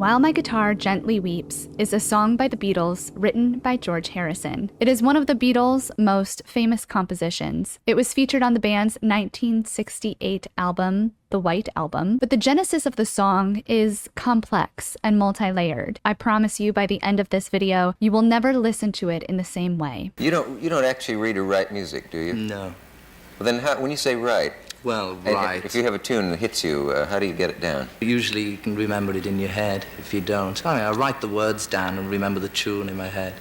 While My Guitar Gently Weeps is a song by the Beatles written by George Harrison. It is one of the Beatles' most famous compositions. It was featured on the band's 1968 album, the White Album, but the genesis of the song is complex and multi-layered. I promise you by the end of this video, you will never listen to it in the same way. You don't actually read or write music, do you? No. Well, then when you say write, well, right. If you have a tune that hits you, how do you get it down? Usually you can remember it in your head. If you don't, I write the words down and remember the tune in my head.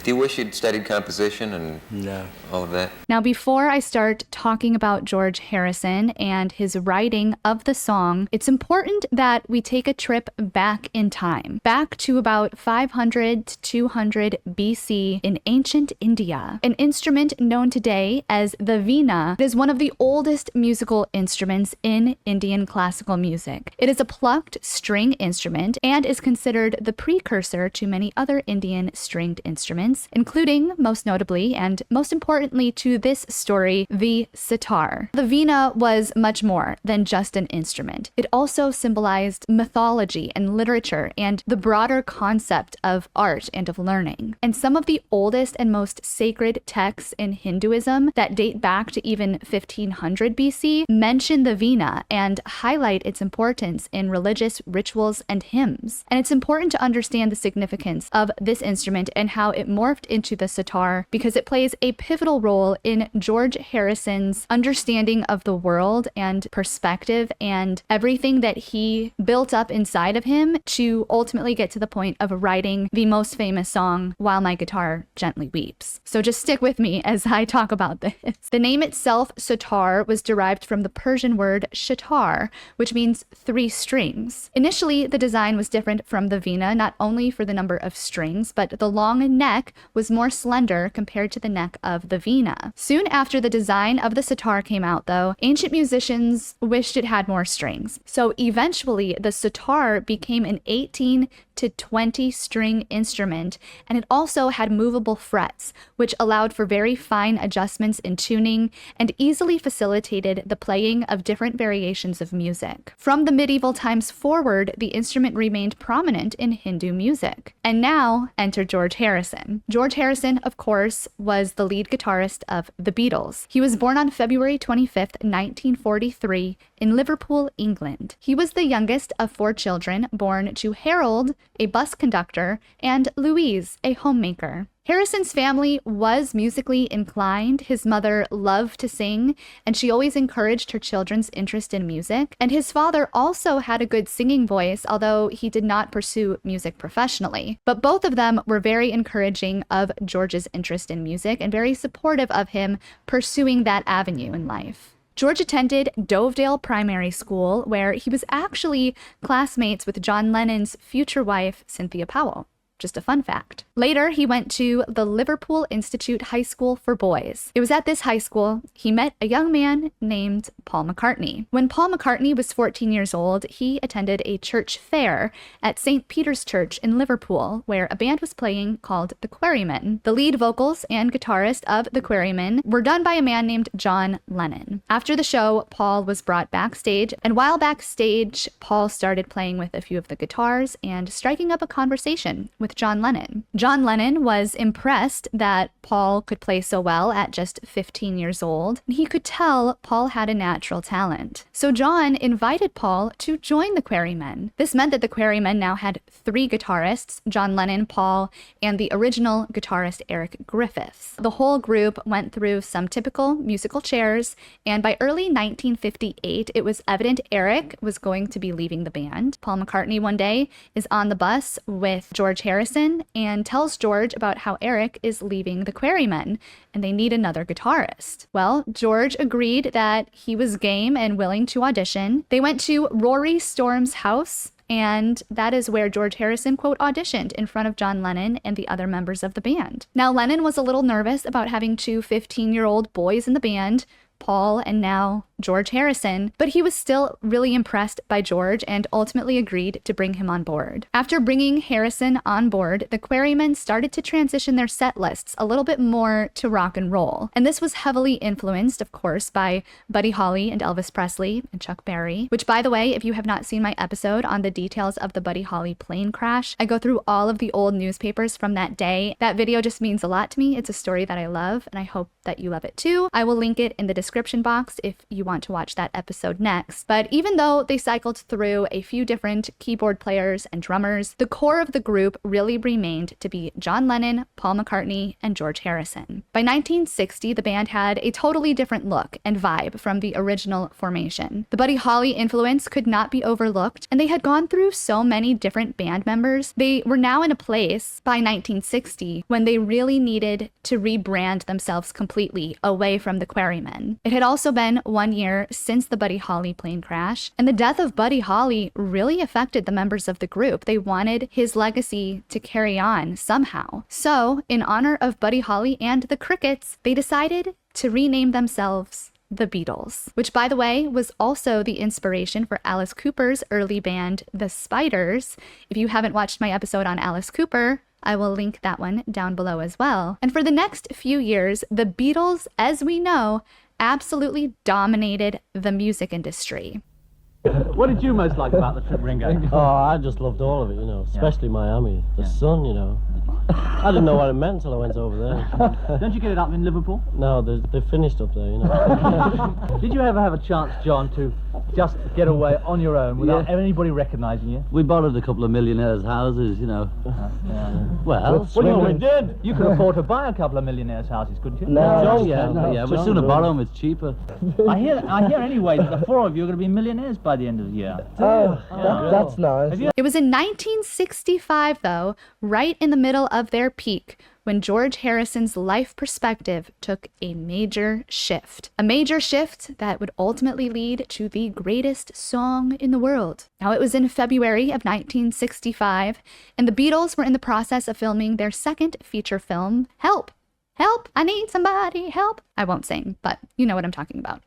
Do you wish you'd studied composition and No. all of that? Now, before I start talking about George Harrison and his writing of the song, it's important that we take a trip back in time, back to about 500 to 200 BC in ancient India. An instrument known today as the veena is one of the oldest musical instruments in Indian classical music. It is a plucked string instrument and is considered the precursor to many other Indian stringed instruments, including, most notably and most importantly to this story, the sitar. The veena was much more than just an instrument. It also symbolized mythology and literature and the broader concept of art and of learning. And some of the oldest and most sacred texts in Hinduism that date back to even 1500 BC mention the veena and highlight its importance in religious rituals and hymns. And it's important to understand the significance of this instrument and how it morphed into the sitar because it plays a pivotal role in George Harrison's understanding of the world and perspective and everything that he built up inside of him to ultimately get to the point of writing the most famous song, While My Guitar Gently Weeps. So just stick with me as I talk about this. The name itself, sitar, was derived from the Persian word shatar, which means 3 strings. Initially, the design was different from the veena, not only for the number of strings, but the long neck was more slender compared to the neck of the veena. Soon after the design of the sitar came out, though, ancient musicians wished it had more strings. So eventually, the sitar became an 18 to 20 string instrument, and it also had movable frets, which allowed for very fine adjustments in tuning and easily facilitated the playing of different variations of music. From the medieval times forward, the instrument remained prominent in Hindu music. And now, enter George Harrison. George Harrison, of course, was the lead guitarist of the Beatles. He was born on February 25th, 1943, in Liverpool, England. He was the youngest of 4 children born to Harold, a bus conductor, and Louise, a homemaker. Harrison's family was musically inclined. His mother loved to sing, and she always encouraged her children's interest in music. And his father also had a good singing voice, although he did not pursue music professionally. But both of them were very encouraging of George's interest in music and very supportive of him pursuing that avenue in life. George attended Dovedale Primary School, where he was actually classmates with John Lennon's future wife, Cynthia Powell. Just a fun fact. Later, he went to the Liverpool Institute High School for Boys. It was at this high school he met a young man named Paul McCartney. When Paul McCartney was 14 years old, he attended a church fair at St. Peter's Church in Liverpool, where a band was playing called the Quarrymen. The lead vocals and guitarist of the Quarrymen were done by a man named John Lennon. After the show, Paul was brought backstage, and while backstage, Paul started playing with a few of the guitars and striking up a conversation with John Lennon. John Lennon was impressed that Paul could play so well at just 15 years old, and he could tell Paul had a natural talent. So John invited Paul to join the Quarrymen. This meant that the Quarrymen now had 3 guitarists, John Lennon, Paul, and the original guitarist Eric Griffiths. The whole group went through some typical musical chairs, and by early 1958, it was evident Eric was going to be leaving the band. Paul McCartney one day is on the bus with George Harrison and tells George about how Eric is leaving the Quarrymen and they need another guitarist. Well, George agreed that he was game and willing to audition. They went to Rory Storm's house, and that is where George Harrison, quote, auditioned in front of John Lennon and the other members of the band. Now, Lennon was a little nervous about having 2 15-year-old boys in the band, Paul and now George Harrison, but he was still really impressed by George and ultimately agreed to bring him on board. After bringing Harrison on board, the Quarrymen started to transition their set lists a little bit more to rock and roll. And this was heavily influenced, of course, by Buddy Holly and Elvis Presley and Chuck Berry, which, by the way, if you have not seen my episode on the details of the Buddy Holly plane crash, I go through all of the old newspapers from that day. That video just means a lot to me. It's a story that I love, and I hope that you love it too. I will link it in the description box if you want to watch that episode next. But even though they cycled through a few different keyboard players and drummers, the core of the group really remained to be John Lennon, Paul McCartney, and George Harrison. By 1960, the band had a totally different look and vibe from the original formation. The Buddy Holly influence could not be overlooked, and they had gone through so many different band members. They were now in a place by 1960 when they really needed to rebrand themselves completely away from the Quarrymen. It had also been 1 year since the Buddy Holly plane crash, and the death of Buddy Holly really affected the members of the group. They wanted his legacy to carry on somehow. So, in honor of Buddy Holly and the Crickets, they decided to rename themselves the Beatles, which, by the way, was also the inspiration for Alice Cooper's early band, the Spiders. If you haven't watched my episode on Alice Cooper, I will link that one down below as well. And for the next few years, the Beatles, as we know, absolutely dominated the music industry. What did you most like about the trip, Ringo? Oh, I just loved all of it, especially Miami. The sun, I didn't know what it meant until I went over there. Don't you get it up in Liverpool? No, they finished up there, Did you ever have a chance, John, to just get away on your own without anybody recognising you? We borrowed a couple of millionaires' houses, Well, We did. You could afford to buy a couple of millionaires' houses, couldn't you? No, we'll sooner borrow them, it's cheaper. I hear anyway that the four of you are going to be millionaires by the end of the year. that's nice. It was in 1965, though, right in the middle of their peak, when George Harrison's life perspective took a major shift. A major shift that would ultimately lead to the greatest song in the world. Now, it was in February of 1965, and the Beatles were in the process of filming their second feature film, Help! Help! I need somebody, help! I won't sing, but you know what I'm talking about.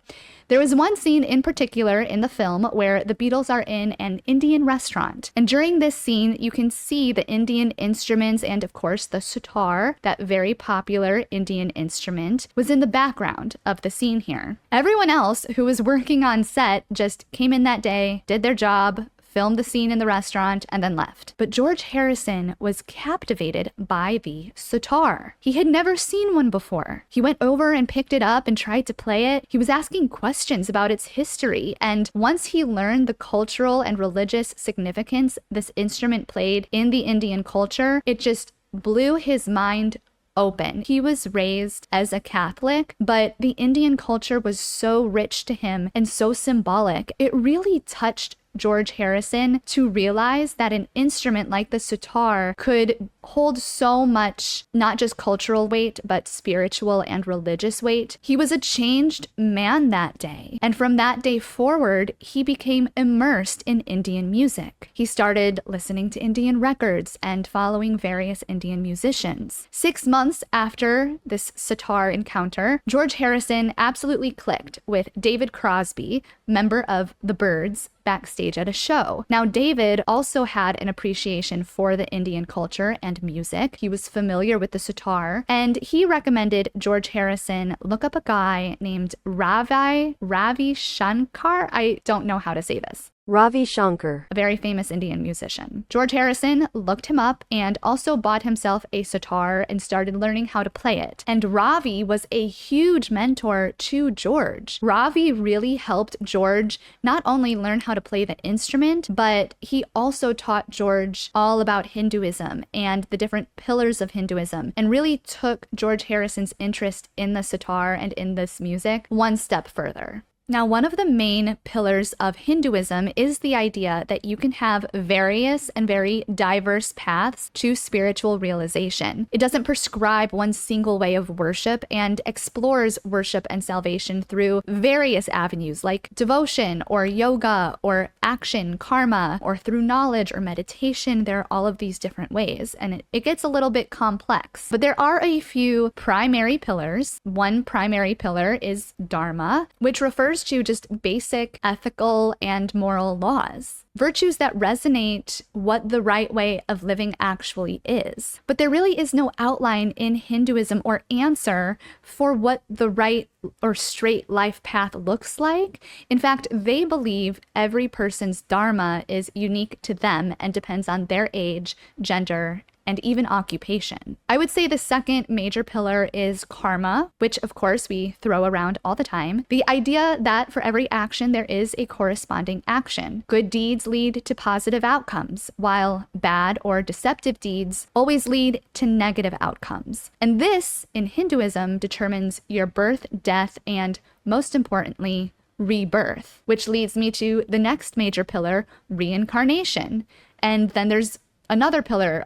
There was one scene in particular in the film where the Beatles are in an Indian restaurant. And during this scene, you can see the Indian instruments and, of course, the sitar, that very popular Indian instrument, was in the background of the scene here. Everyone else who was working on set just came in that day, did their job, filmed the scene in the restaurant, and then left. But George Harrison was captivated by the sitar. He had never seen one before. He went over and picked it up and tried to play it. He was asking questions about its history, and once he learned the cultural and religious significance this instrument played in the Indian culture, it just blew his mind open. He was raised as a Catholic, but the Indian culture was so rich to him and so symbolic. It really touched George Harrison to realize that an instrument like the sitar could hold so much, not just cultural weight, but spiritual and religious weight. He was a changed man that day. And from that day forward, he became immersed in Indian music. He started listening to Indian records and following various Indian musicians. 6 months after this sitar encounter, George Harrison absolutely clicked with David Crosby, member of the Byrds, backstage at a show. Now, David also had an appreciation for the Indian culture and music. He was familiar with the sitar, and he recommended George Harrison look up a guy named Ravi Shankar. I don't know how to say this. Ravi Shankar, a very famous Indian musician. George Harrison looked him up and also bought himself a sitar and started learning how to play it. And Ravi was a huge mentor to George. Ravi really helped George not only learn how to play the instrument, but he also taught George all about Hinduism and the different pillars of Hinduism, and really took George Harrison's interest in the sitar and in this music one step further. Now, one of the main pillars of Hinduism is the idea that you can have various and very diverse paths to spiritual realization. It doesn't prescribe one single way of worship and explores worship and salvation through various avenues like devotion or yoga or action, karma, or through knowledge or meditation. There are all of these different ways, and it gets a little bit complex. But there are a few primary pillars. One primary pillar is Dharma, which refers refers to just basic ethical and moral laws. Virtues that resonate what the right way of living actually is. But there really is no outline in Hinduism or answer for what the right or straight life path looks like. In fact, they believe every person's dharma is unique to them and depends on their age, gender, and even occupation. I would say the second major pillar is karma, which of course we throw around all the time. The idea that for every action there is a corresponding action. Good deeds lead to positive outcomes, while bad or deceptive deeds always lead to negative outcomes. And this, in Hinduism, determines your birth, death, and most importantly, rebirth, which leads me to the next major pillar, reincarnation. And then there's another pillar,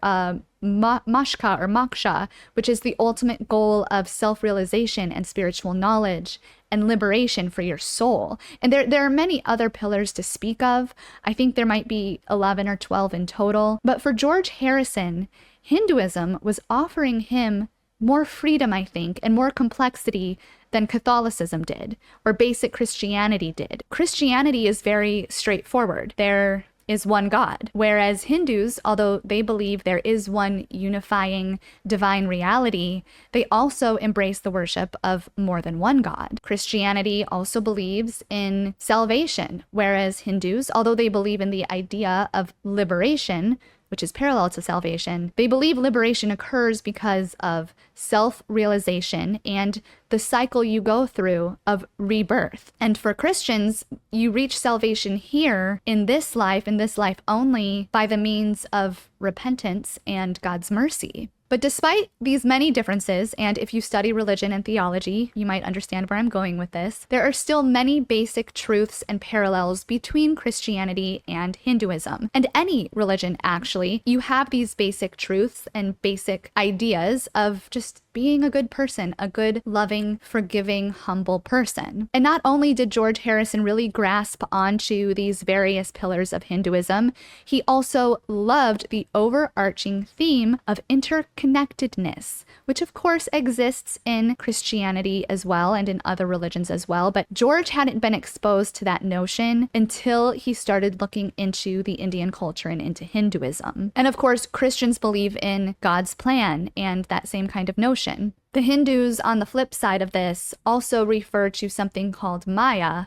mashka or moksha, which is the ultimate goal of self-realization and spiritual knowledge and liberation for your soul. And there are many other pillars to speak of. I think there might be 11 or 12 in total. But for George Harrison, Hinduism was offering him more freedom, I think, and more complexity than Catholicism did, or basic Christianity did. Christianity is very straightforward. There is one God. Whereas Hindus, although they believe there is one unifying divine reality, they also embrace the worship of more than one God. Christianity also believes in salvation, whereas Hindus, although they believe in the idea of liberation, which is parallel to salvation, they believe liberation occurs because of self-realization and the cycle you go through of rebirth. And for Christians, you reach salvation here in this life only, by the means of repentance and God's mercy. But despite these many differences, and if you study religion and theology, you might understand where I'm going with this, there are still many basic truths and parallels between Christianity and Hinduism. And any religion, actually, you have these basic truths and basic ideas of just being a good person, a good, loving, forgiving, humble person. And not only did George Harrison really grasp onto these various pillars of Hinduism, he also loved the overarching theme of interconnectedness, which of course exists in Christianity as well and in other religions as well. But George hadn't been exposed to that notion until he started looking into the Indian culture and into Hinduism. And of course, Christians believe in God's plan and that same kind of notion. The Hindus, on the flip side of this, also refer to something called Maya,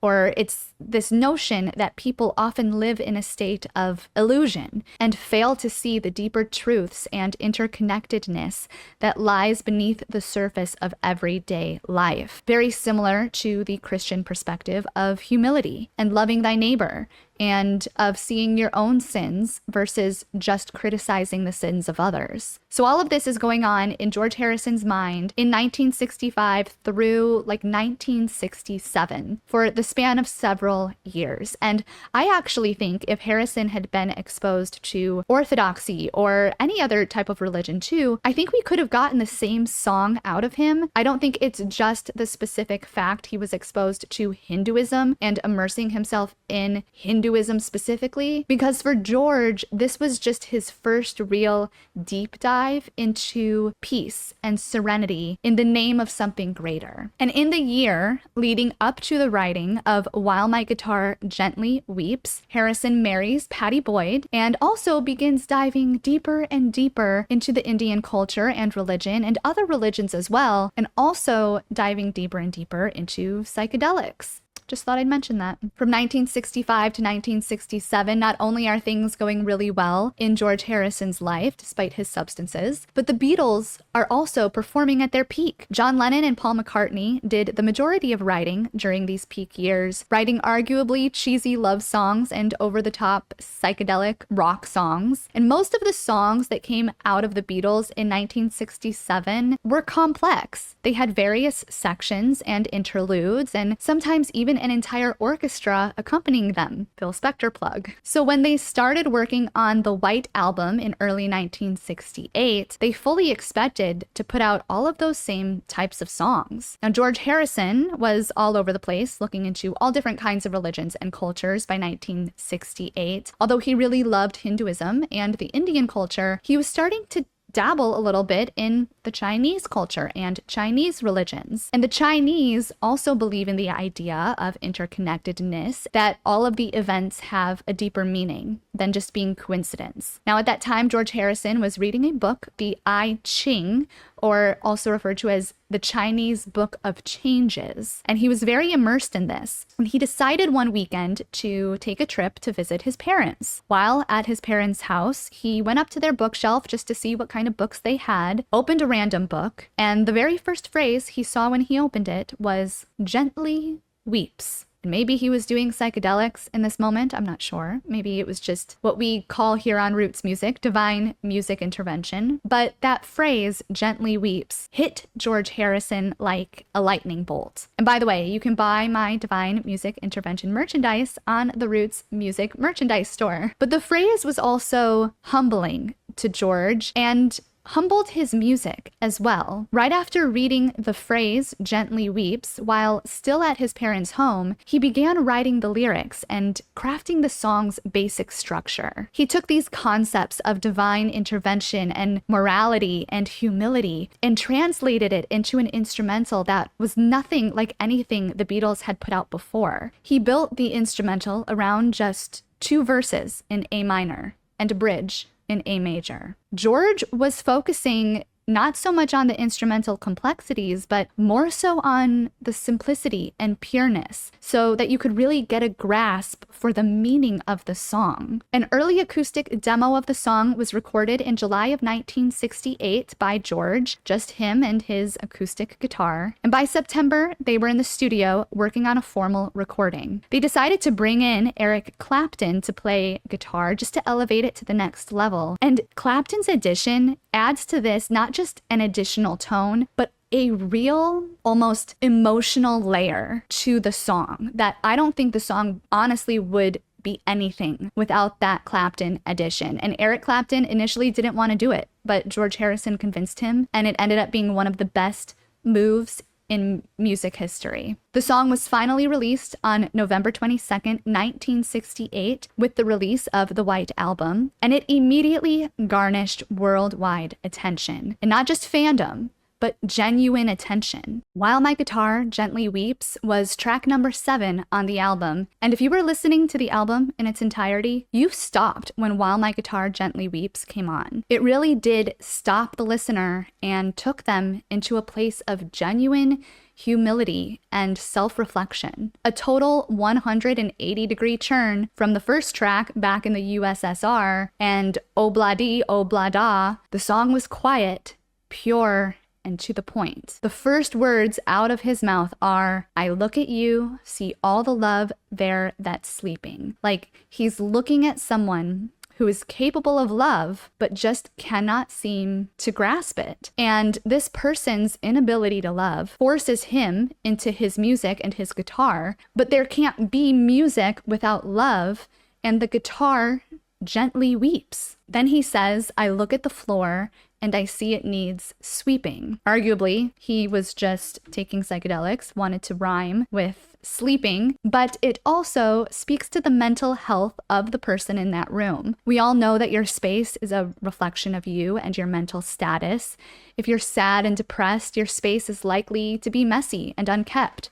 or it's this notion that people often live in a state of illusion and fail to see the deeper truths and interconnectedness that lies beneath the surface of everyday life. Very similar to the Christian perspective of humility and loving thy neighbor, and of seeing your own sins versus just criticizing the sins of others. So all of this is going on in George Harrison's mind in 1965 through like 1967 for the span of several years. And I actually think if Harrison had been exposed to Orthodoxy or any other type of religion too, I think we could have gotten the same song out of him. I don't think it's just the specific fact he was exposed to Hinduism and immersing himself in Hinduism specifically, because for George, this was just his first real deep dive into peace and serenity in the name of something greater. And in the year leading up to the writing of While My Guitar Gently Weeps, Harrison marries Patty Boyd and also begins diving deeper and deeper into the Indian culture and religion and other religions as well, and also diving deeper and deeper into psychedelics. Just thought I'd mention that. From 1965 to 1967, not only are things going really well in George Harrison's life, despite his substances, but the Beatles are also performing at their peak. John Lennon and Paul McCartney did the majority of writing during these peak years, writing arguably cheesy love songs and over-the-top psychedelic rock songs. And most of the songs that came out of the Beatles in 1967 were complex. They had various sections and interludes, and sometimes even an entire orchestra accompanying them. Phil Spector plug. So when they started working on the White Album in early 1968, they fully expected to put out all of those same types of songs. Now, George Harrison was all over the place, looking into all different kinds of religions and cultures by 1968. Although he really loved Hinduism and the Indian culture, he was starting to dabble a little bit in the Chinese culture and Chinese religions. And the Chinese also believe in the idea of interconnectedness, that all of the events have a deeper meaning than just being coincidence. Now, at that time, George Harrison was reading a book, the I Ching, or also referred to as the Chinese Book of Changes. And he was very immersed in this. And he decided one weekend to take a trip to visit his parents. While at his parents' house, he went up to their bookshelf just to see what kind of books they had, opened a random book, and the very first phrase he saw when he opened it was, "Gently weeps." Maybe he was doing psychedelics in this moment, I'm not sure. Maybe it was just what we call here on Roots Music, divine music intervention. But that phrase, "gently weeps," hit George Harrison like a lightning bolt. And by the way, you can buy my divine music intervention merchandise on the Roots Music merchandise store. But the phrase was also humbling to George and humbled his music as well. Right after reading the phrase "gently weeps," while still at his parents' home, he began writing the lyrics and crafting the song's basic structure. He took these concepts of divine intervention and morality and humility and translated it into an instrumental that was nothing like anything the Beatles had put out before. He built the instrumental around just 2 verses in A minor and a bridge in A major. George was focusing not so much on the instrumental complexities, but more so on the simplicity and pureness, so that you could really get a grasp for the meaning of the song. An early acoustic demo of the song was recorded in July of 1968 by George, just him and his acoustic guitar. And by September, they were in the studio working on a formal recording. They decided to bring in Eric Clapton to play guitar just to elevate it to the next level. And Clapton's addition adds to this not just an additional tone, but a real, almost emotional layer to the song that I don't think the song honestly would be anything without that Clapton addition. And Eric Clapton initially didn't want to do it, but George Harrison convinced him, and it ended up being one of the best moves in music history. The song was finally released on November 22nd, 1968, with the release of the White Album, and it immediately garnished worldwide attention. And not just fandom, but genuine attention. While My Guitar Gently Weeps was track number 7 on the album, and if you were listening to the album in its entirety, you stopped when While My Guitar Gently Weeps came on. It really did stop the listener and took them into a place of genuine humility and self-reflection. A total 180-degree turn from the first track back in the USSR and Obladi Oblada. The song was quiet, pure, and to the point. The first words out of his mouth are, "I look at you, see all the love there that's sleeping." Like he's looking at someone who is capable of love, but just cannot seem to grasp it. And this person's inability to love forces him into his music and his guitar, but there can't be music without love, and the guitar gently weeps. Then he says, "I look at the floor and I see it needs sweeping." Arguably, he was just taking psychedelics, wanted to rhyme with sleeping, but it also speaks to the mental health of the person in that room. We all know that your space is a reflection of you and your mental status. If you're sad and depressed, your space is likely to be messy and unkept.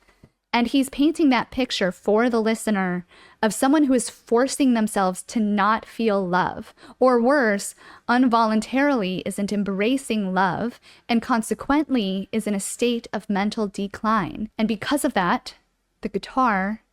And he's painting that picture for the listener of someone who is forcing themselves to not feel love, or worse, involuntarily isn't embracing love, and consequently is in a state of mental decline. And because of that, the guitar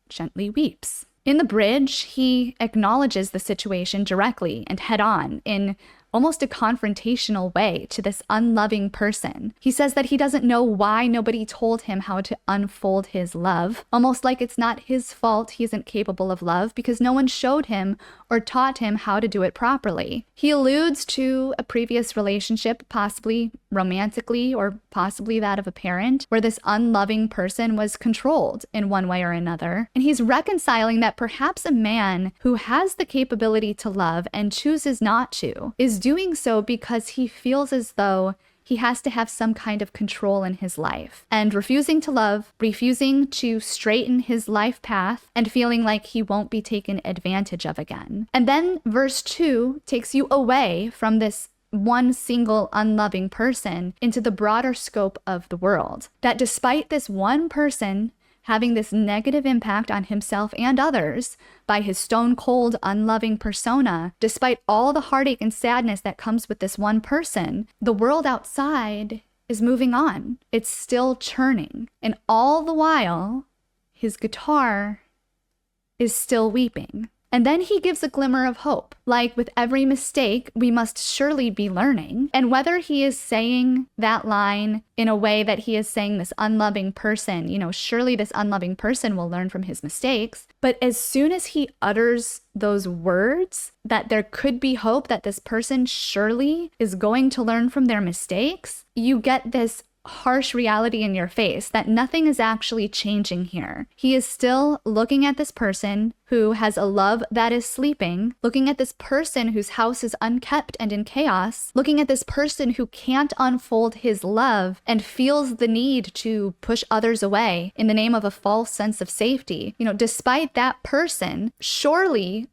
gently weeps. In the bridge, he acknowledges the situation directly and head on in almost a confrontational way to this unloving person. He says that he doesn't know why nobody told him how to unfold his love, almost like it's not his fault he isn't capable of love because no one showed him or taught him how to do it properly. He alludes to a previous relationship, possibly romantically or possibly that of a parent, where this unloving person was controlled in one way or another. And he's reconciling that perhaps a man who has the capability to love and chooses not to is doing so because he feels as though he has to have some kind of control in his life, and refusing to love, refusing to straighten his life path, and feeling like he won't be taken advantage of again. And then verse 2 takes you away from this one single unloving person into the broader scope of the world. That despite this one person having this negative impact on himself and others by his stone cold, unloving persona, despite all the heartache and sadness that comes with this one person, the world outside is moving on. It's still churning. And all the while, his guitar is still weeping. And then he gives a glimmer of hope. Like with every mistake, we must surely be learning. And whether he is saying that line in a way that he is saying this unloving person, surely this unloving person will learn from his mistakes. But as soon as he utters those words, that there could be hope that this person surely is going to learn from their mistakes, you get this harsh reality in your face that nothing is actually changing here. He is still looking at this person who has a love that is sleeping, looking at this person whose house is unkept and in chaos, looking at this person who can't unfold his love and feels the need to push others away in the name of a false sense of safety. Despite that person surely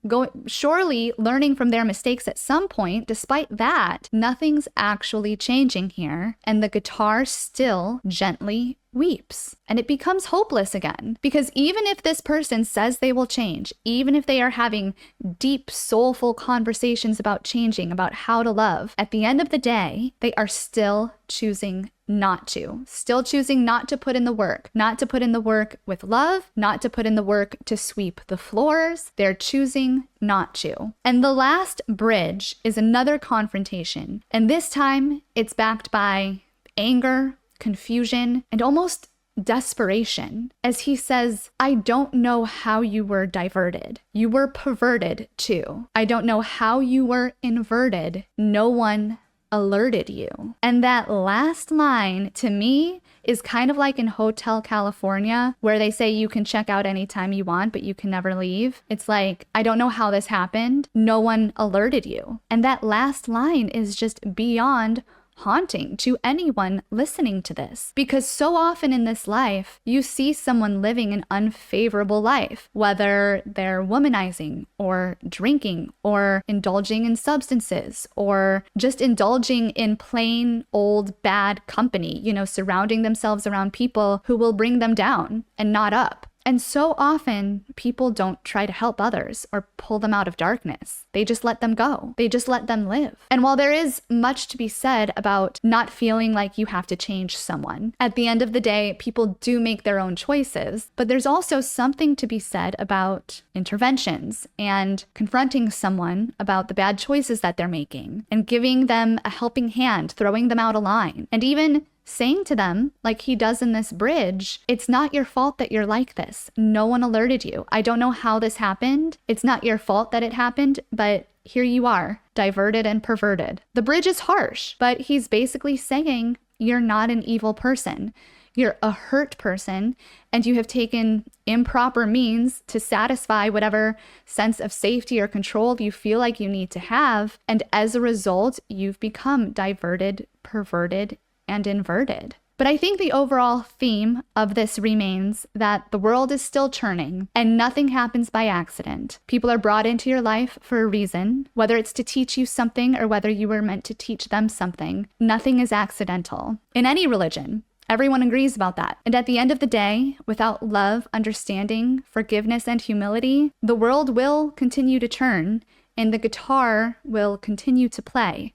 learning from their mistakes at some point, despite that, nothing's actually changing here, and the guitar still gently weeps. And it becomes hopeless again. Because even if this person says they will change, even if they are having deep, soulful conversations about changing, about how to love, at the end of the day, they are still choosing not to. Still choosing not to put in the work. Not to put in the work with love. Not to put in the work to sweep the floors. They're choosing not to. And the last bridge is another confrontation. And this time, it's backed by anger, confusion, and almost desperation, as he says, I don't know how you were diverted. You were perverted too. I don't know how you were inverted. No one alerted you. And that last line, to me, is kind of like in Hotel California, where they say you can check out anytime you want, but you can never leave. It's like, I don't know how this happened. No one alerted you. And that last line is just beyond haunting to anyone listening to this, because so often in this life you see someone living an unfavorable life, whether they're womanizing or drinking or indulging in substances or just indulging in plain old bad company, surrounding themselves around people who will bring them down and not up. And so often, people don't try to help others or pull them out of darkness. They just let them go. They just let them live. And while there is much to be said about not feeling like you have to change someone, at the end of the day, people do make their own choices. But there's also something to be said about interventions and confronting someone about the bad choices that they're making and giving them a helping hand, throwing them out a line, and even saying to them, like he does in this bridge, it's not your fault that you're like this. No one alerted you. I don't know how this happened. It's not your fault that it happened, but here you are, diverted and perverted. The bridge is harsh, but he's basically saying you're not an evil person. You're a hurt person, and you have taken improper means to satisfy whatever sense of safety or control you feel like you need to have. And as a result, you've become diverted, perverted, and inverted. But I think the overall theme of this remains that the world is still churning and nothing happens by accident. People are brought into your life for a reason, whether it's to teach you something or whether you were meant to teach them something. Nothing is accidental. In any religion, everyone agrees about that. And at the end of the day, without love, understanding, forgiveness, and humility, the world will continue to churn and the guitar will continue to play.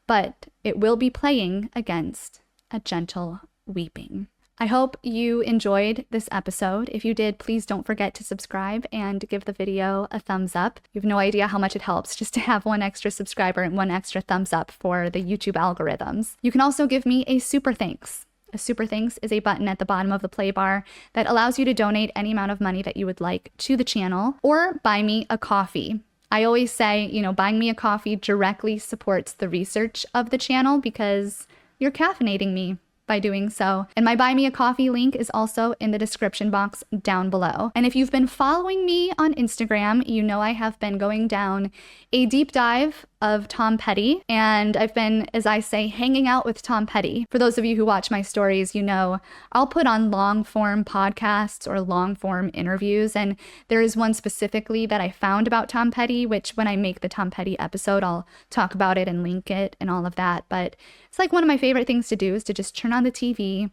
But it will be playing against a gentle weeping. I hope you enjoyed this episode. If you did, please don't forget to subscribe and give the video a thumbs up. You have no idea how much it helps just to have one extra subscriber and one extra thumbs up for the YouTube algorithms. You can also give me a super thanks. A super thanks is a button at the bottom of the play bar that allows you to donate any amount of money that you would like to the channel, or buy me a coffee. I always say, buying me a coffee directly supports the research of the channel because you're caffeinating me by doing so. And my Buy Me a Coffee link is also in the description box down below. And if you've been following me on Instagram, you know I have been going down a deep dive of Tom Petty, and I've been, as I say, hanging out with Tom Petty. For those of you who watch my stories, you know I'll put on long-form podcasts or long-form interviews, and there is one specifically that I found about Tom Petty, which when I make the Tom Petty episode, I'll talk about it and link it and all of that. But it's like one of my favorite things to do is to just turn on the TV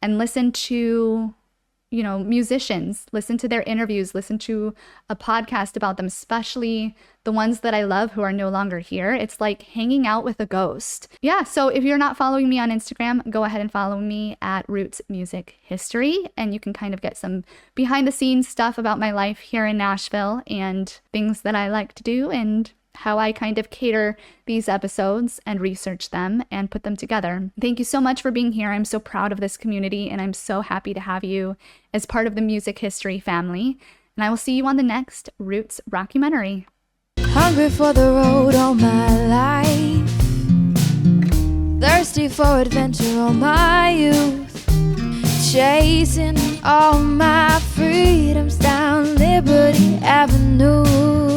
and listen to, you know, musicians, listen to their interviews, listen to a podcast about them, especially the ones that I love who are no longer here. It's like hanging out with a ghost. Yeah, so if you're not following me on Instagram, go ahead and follow me at Roots Music History, and you can kind of get some behind the scenes stuff about my life here in Nashville and things that I like to do and how I kind of cater these episodes and research them and put them together. Thank you so much for being here. I'm so proud of this community, and I'm so happy to have you as part of the music history family. And I will see you on the next Roots Rockumentary. Hungry for the road all my life, thirsty for adventure all my youth, chasing all my freedoms down Liberty Avenue.